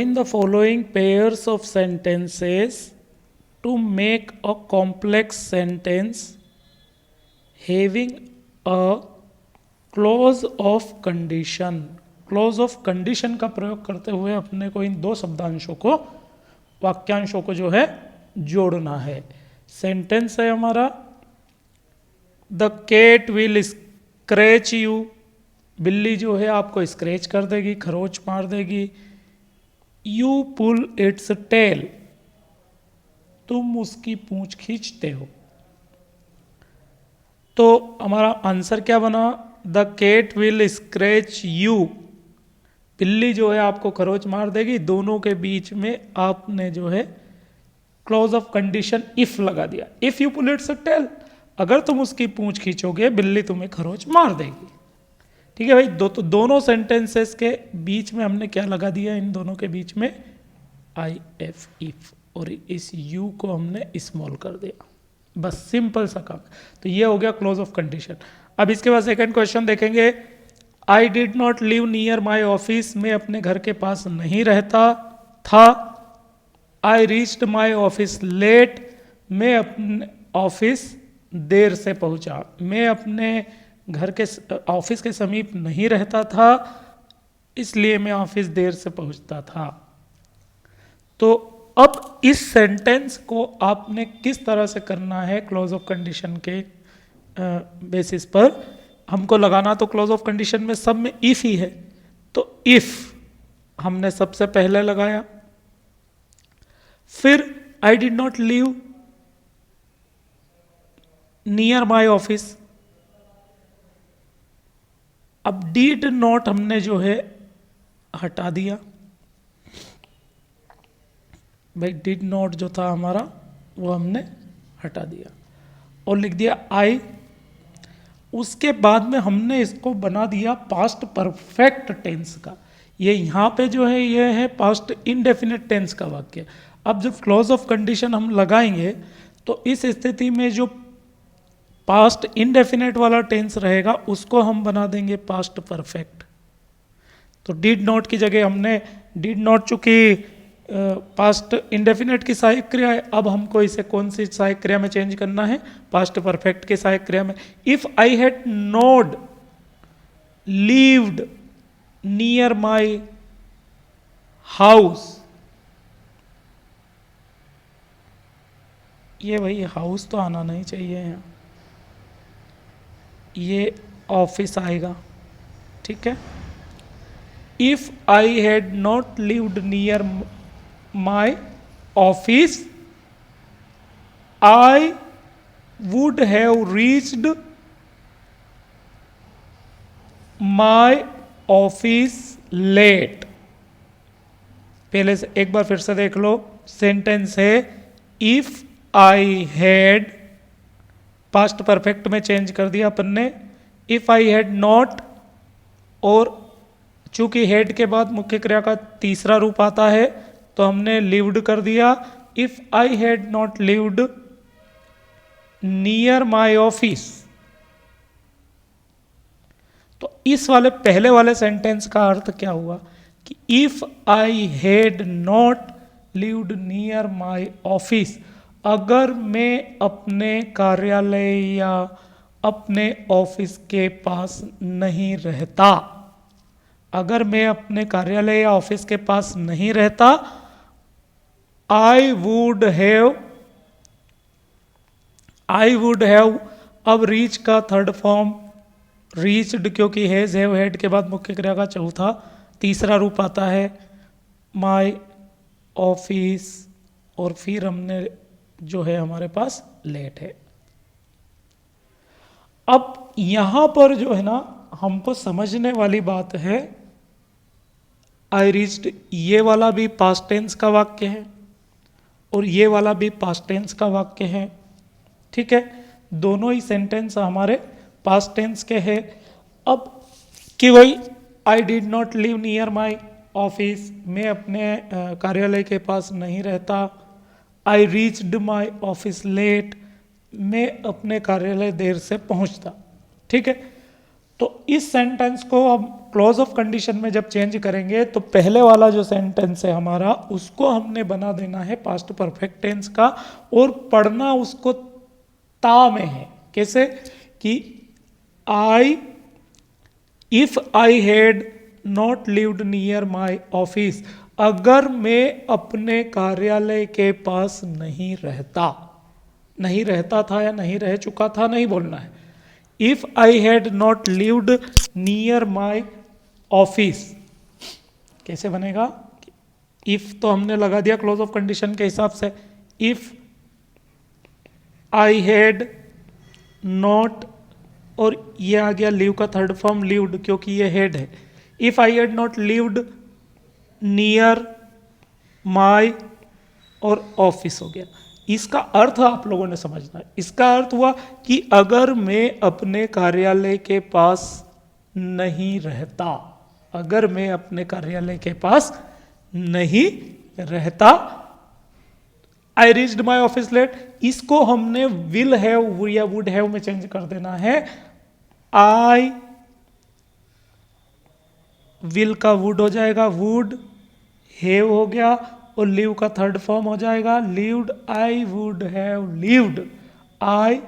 Join the following pairs of sentences to make a complex sentence having a clause of condition. Clause of condition का प्रयोग करते हुए अपने को इन दो शब्दांशों को, वाक्यांशों को जो है जोड़ना है. सेंटेंस है हमारा, the cat will scratch you. बिल्ली जो है आपको स्क्रैच कर देगी, खरोच मार देगी. You pull its tail. तुम उसकी पूंछ खींचते हो. तो हमारा आंसर क्या बना? The cat will scratch you. बिल्ली जो है आपको खरोच मार देगी. दोनों के बीच में आपने जो है क्लॉज ऑफ कंडीशन इफ लगा दिया. If you pull its tail, अगर तुम उसकी पूंछ खींचोगे बिल्ली तुम्हें खरोच मार देगी. ठीक है भाई. तो दोनों सेंटेंसेस के बीच में हमने क्या लगा दिया? इन दोनों के बीच में आई एफ इफ, और इस यू को हमने स्मॉल कर दिया. बस सिंपल सा काम. तो ये हो गया क्लोज ऑफ कंडीशन. अब इसके बाद सेकंड क्वेश्चन देखेंगे. I did not live near my office. मैं अपने घर के पास नहीं रहता था. I reached my office late. मैं अपने ऑफिस देर से पहुंचा. मैं अपने घर के ऑफिस के समीप नहीं रहता था, इसलिए मैं ऑफिस देर से पहुंचता था. तो अब इस सेंटेंस को आपने किस तरह से करना है? क्लॉज ऑफ कंडीशन के बेसिस पर हमको लगाना तो क्लॉज ऑफ कंडीशन में सब में इफ ही है. तो इफ हमने सबसे पहले लगाया. फिर आई did not live near my office. अब डिड नॉट हमने जो है हटा दिया. भाई डिड नॉट जो था हमारा वो हमने हटा दिया और लिख दिया आई. उसके बाद में हमने इसको बना दिया पास्ट परफेक्ट टेंस का. ये यहाँ पे जो है ये है पास्ट इनडेफिनिट टेंस का वाक्य. अब जब क्लॉज ऑफ कंडीशन हम लगाएंगे तो इस स्थिति में जो पास्ट इनडेफिनिट वाला टेंस रहेगा उसको हम बना देंगे पास्ट परफेक्ट. तो डिड नॉट की जगह हमने डिड नॉट, चूंकि पास्ट इंडेफिनिट की सहायक क्रिया है, अब हमको इसे कौन सी सहायक क्रिया में चेंज करना है? पास्ट परफेक्ट की सहायक क्रिया में. If I had not lived near my house. ये भाई हाउस तो आना नहीं चाहिए यहाँ, ये ऑफिस आएगा. ठीक है. If I had not lived near my office, I would have reached my office late. पहले से एक बार फिर से देख लो. सेंटेंस है if I had, past perfect में चेंज कर दिया अपन ने. if I had not, और चूंकि हेड के बाद मुख्य क्रिया का तीसरा रूप आता है तो हमने लिव्ड कर दिया. If I had not lived near my office. तो इस वाले पहले वाले सेंटेंस का अर्थ क्या हुआ कि if I had not lived near my office, अगर मैं अपने कार्यालय या अपने ऑफिस के पास नहीं रहता. अगर मैं अपने कार्यालय या ऑफिस के पास नहीं रहता, I would have, अब रीच का थर्ड फॉर्म रीच्ड, क्योंकि हैज हैव हैड के बाद मुख्य क्रिया का चौथा तीसरा रूप आता है माई ऑफिस, और फिर हमने जो है हमारे पास लेट है. अब यहां पर जो है ना हमको समझने वाली बात है, आई रीच्ड ये वाला भी पास्ट टेंस का वाक्य है और ये वाला भी पास्ट टेंस का वाक्य है. ठीक है. दोनों ही सेंटेंस हमारे पास्ट टेंस के हैं. अब कि वही I did not live near my office, मैं अपने कार्यालय के पास नहीं रहता. I reached my office late, मैं अपने कार्यालय देर से पहुंचता. ठीक है. तो इस सेंटेंस को हम क्लोज ऑफ कंडीशन में जब चेंज करेंगे तो पहले वाला जो सेंटेंस है हमारा उसको हमने बना देना है पास्ट परफेक्ट टेंस का, और पढ़ना उसको ता में है। कैसे कि if I had not lived near my office, अगर मैं अपने कार्यालय के पास नहीं रहता था या नहीं रह चुका था, नहीं बोलना है। If I had not lived near my office कैसे बनेगा? इफ तो हमने लगा दिया क्लोज ऑफ कंडीशन के हिसाब से। इफ आई हैड नॉट, और ये आ गया लिव का थर्ड फॉर्म लिव्ड, क्योंकि ये हेड है। If I had not lived near my और ऑफिस हो गया। इसका अर्थ आप लोगों ने समझना है। इसका अर्थ हुआ कि अगर मैं अपने कार्यालय के पास नहीं रहता, अगर मैं अपने कार्यालय के पास नहीं रहता, I reached my office late, इसको हमने विल हैव या वुड हैव में चेंज कर देना है। आई विल का वुड हो जाएगा, वुड हैव हो गया, और लिव का थर्ड फॉर्म हो जाएगा lived. I would have lived, I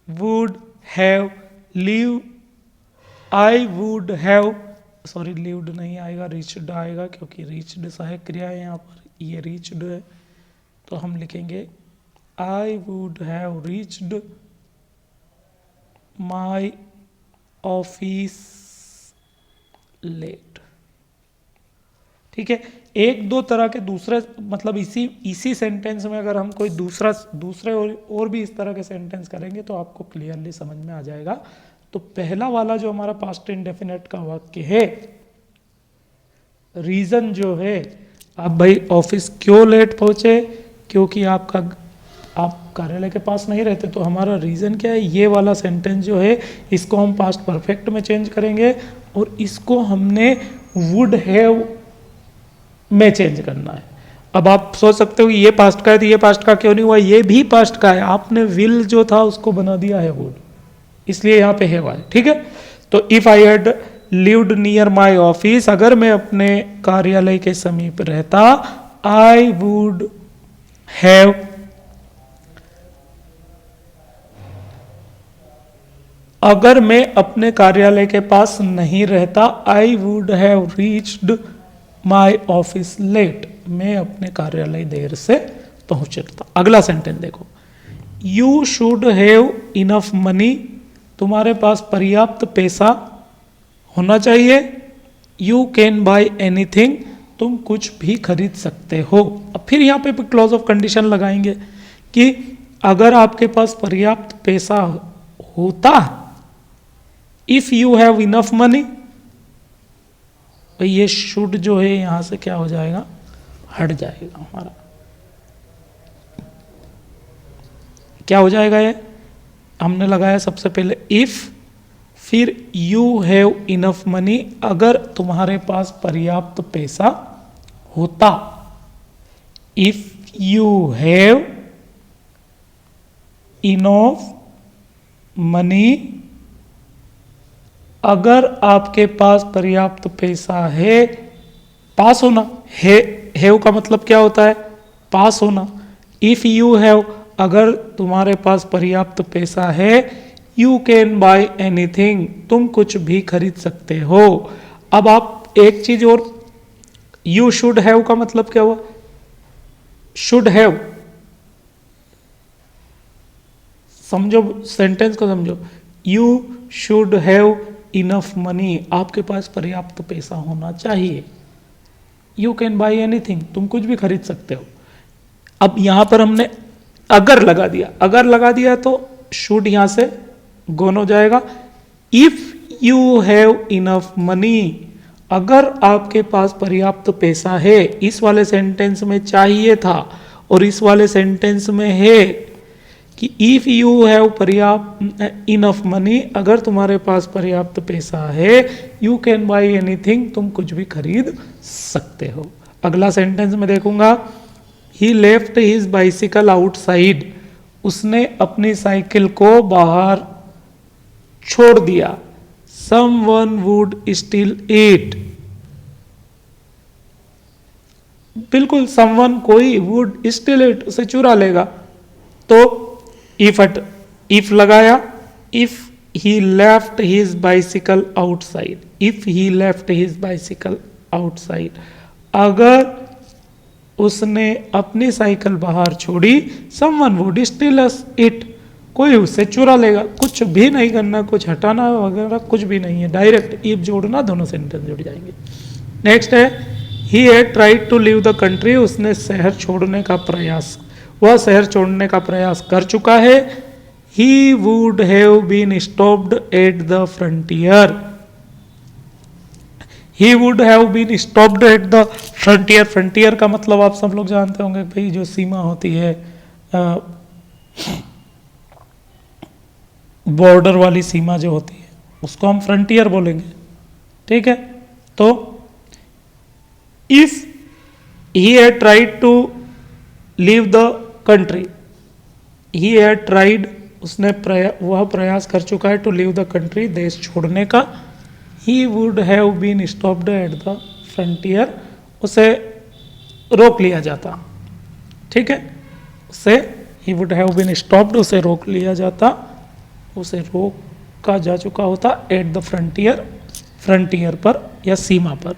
would have live, I would have, sorry lived नहीं आएगा, रीच्ड आएगा, क्योंकि रीच्ड सहायक क्रिया है यहाँ पर, ये रीच्ड है, तो हम लिखेंगे I would have reached my office late. ठीक है, एक दो तरह के दूसरे, मतलब इसी सेंटेंस में अगर हम कोई दूसरे और भी इस तरह के सेंटेंस करेंगे तो आपको क्लियरली समझ में आ जाएगा। तो पहला वाला जो हमारा पास्ट इंडेफिनिट का वाक्य है, रीजन जो है, आप भाई ऑफिस क्यों लेट पहुंचे, क्योंकि आप कार्यालय के पास नहीं रहते, तो हमारा रीजन क्या है, ये वाला सेंटेंस जो है इसको हम पास्ट परफेक्ट में चेंज करेंगे, और इसको हमने वुड हैव में चेंज करना है। अब आप सोच सकते हो ये पास्ट का है तो ये पास्ट का क्यों नहीं हुआ, ये भी पास्ट का है, आपने विल जो था उसको बना दिया है वुड, इसलिए यहाँ पे हैव आया। ठीक है, तो if I had lived near my office, अगर मैं अपने कार्यालय के समीप रहता, आई वुड हैव अगर मैं अपने कार्यालय के पास नहीं रहता, I would have reached my office late, मैं अपने कार्यालय देर से पहुंचता। अगला सेंटेंस देखो, you should have enough money, तुम्हारे पास पर्याप्त पैसा होना चाहिए। यू कैन बाय एनीथिंग, तुम कुछ भी खरीद सकते हो। अब फिर यहाँ पे क्लॉज ऑफ कंडीशन लगाएंगे कि अगर आपके पास पर्याप्त पैसा होता, if you have enough money, ये शुड जो है यहां से क्या हो जाएगा, हट जाएगा हमारा, क्या हो जाएगा, ये हमने लगाया सबसे पहले इफ, फिर यू हैव इनफ मनी, अगर तुम्हारे पास पर्याप्त पैसा होता। If you have enough money, अगर आपके पास पर्याप्त पैसा है, पास होना है, हैव का मतलब क्या होता है, पास होना। इफ यू हैव, अगर तुम्हारे पास पर्याप्त पैसा है, यू कैन बाय एनीथिंग, तुम कुछ भी खरीद सकते हो। अब आप एक चीज और, यू शुड हैव का मतलब क्या हुआ, शुड हैव, समझो सेंटेंस को समझो, you should have enough money, आपके पास पर्याप्त पैसा होना चाहिए। यू कैन बाय एनीथिंग, तुम कुछ भी खरीद सकते हो। अब यहां पर हमने अगर लगा दिया, अगर लगा दिया तो शुड यहां से गोन हो जाएगा। If you have enough money, अगर आपके पास पर्याप्त पैसा है, इस वाले सेंटेंस में चाहिए था और इस वाले सेंटेंस में है कि इफ यू हैव पर्याप्त इनफ मनी, अगर तुम्हारे पास पर्याप्त पैसा है, यू कैन बाय एनीथिंग, तुम कुछ भी खरीद सकते हो। अगला सेंटेंस में देखूंगा, ही लेफ्ट हिज बाइसिकल आउटसाइड, उसने अपनी साइकिल को बाहर छोड़ दिया। someone would steal it। बिल्कुल, someone कोई would steal it, उसे चुरा लेगा। तो if लगाया, if he left his bicycle outside, if he left his bicycle outside, अगर उसने अपनी साइकिल बाहर छोड़ी, someone would steal it, कोई उससे चुरा लेगा। कुछ भी नहीं करना, कुछ हटाना वगैरह कुछ भी नहीं है, डायरेक्ट इफ जोड़ना, दोनों सेंटेंस जुड़ जाएंगे। नेक्स्ट है he had tried to leave the country, उसने शहर छोड़ने का प्रयास, वह शहर छोड़ने का प्रयास कर चुका है। He would have been stopped at the frontier, he would have been stopped at the frontier. Frontier का मतलब आप सब लोग जानते होंगे भाई, जो सीमा होती है, बॉर्डर वाली सीमा जो होती है, उसको हम फ्रंटियर बोलेंगे, ठीक है। तो if he had tried to leave the country, he had tried, उसने वह प्रयास कर चुका है, टू लीव द कंट्री, देश छोड़ने का। He would have been stopped at the frontier, उसे रोक लिया जाता, ठीक है, उसे he would have been stopped, उसे रोक लिया जाता, उसे रोका जा चुका होता एट द फ्रंटियर, फ्रंटियर पर या सीमा पर।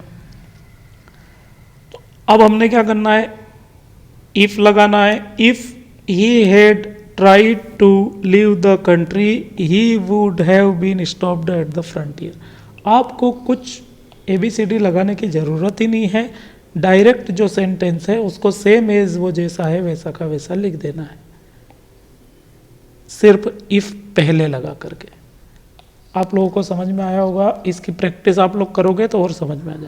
तो अब हमने क्या करना है, इफ लगाना है। If he had tried to leave the country, he would have been stopped at the frontier. आपको कुछ ABCD लगाने की ज़रूरत ही नहीं है, डायरेक्ट जो सेंटेंस है उसको सेम एज वो जैसा है वैसा का वैसा लिख देना है, सिर्फ इफ पहले लगा करके। आप लोगों को समझ में आया होगा, इसकी प्रैक्टिस आप लोग करोगे तो और समझ में आ जाएगा।